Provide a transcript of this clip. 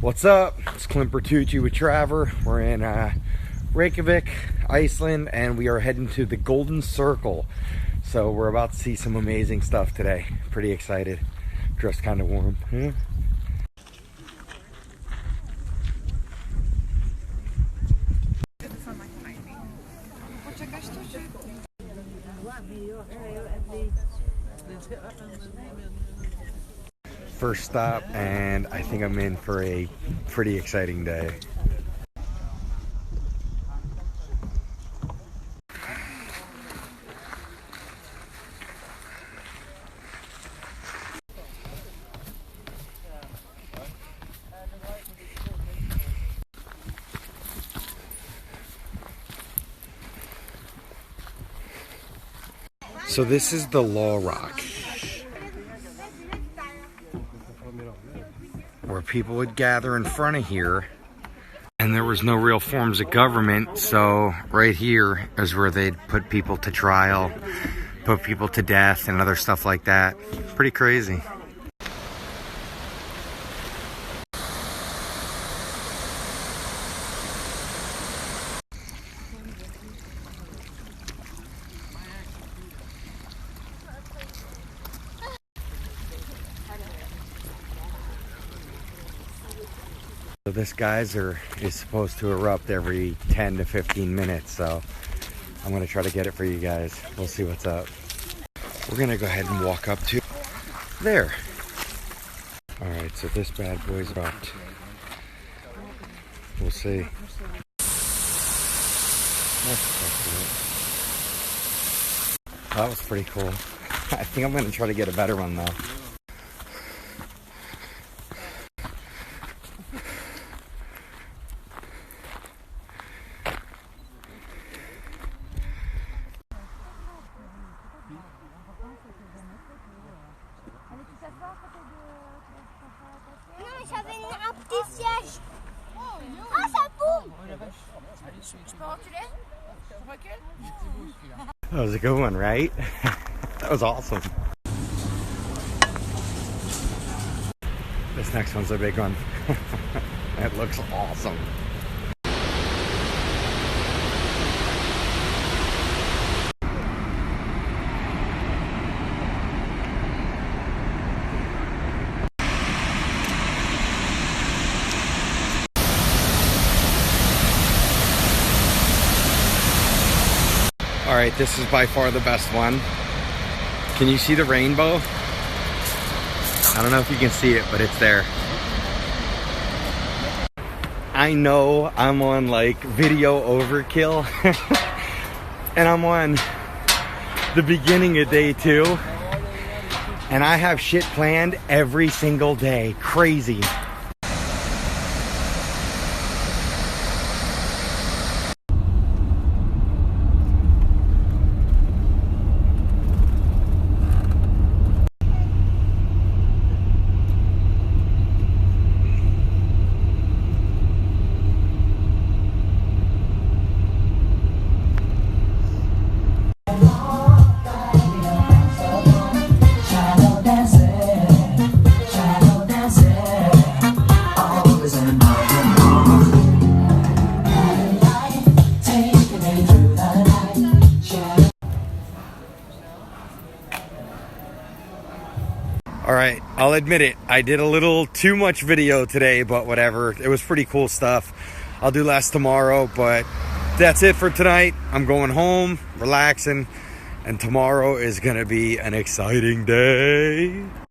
What's up? It's Clint Bertucci with Travr. We're in Reykjavik, Iceland, and we are heading to the Golden Circle. So we're about to see some amazing stuff today. Pretty excited. Dressed kind of warm. Yeah. First stop, and I think I'm in for a pretty exciting day. So this is the Law Rock, where people would gather in front of here, and there was no real forms of government, so right here is where they'd put people to trial, put people to death, and other stuff like that. Pretty crazy. So this geyser is supposed to erupt every 10 to 15 minutes, so I'm going to try to get it for you guys. We'll see what's up. We're going to go ahead and walk up to there. Alright, so this bad boy's erupt. We'll see. That was pretty cool. I think I'm going to try to get a better one though. That was a good one, right? That was awesome. This next one's a big one. That looks awesome. All right, this is by far the best one. Can you see the rainbow? I don't know if you can see it, but it's there. I know I'm on like video overkill and I'm on the beginning of day 2 and I have shit planned every single day. Crazy. Alright, I'll admit it, I did a little too much video today, but whatever. It was pretty cool stuff. I'll do less tomorrow, but that's it for tonight. I'm going home, relaxing, and tomorrow is gonna be an exciting day.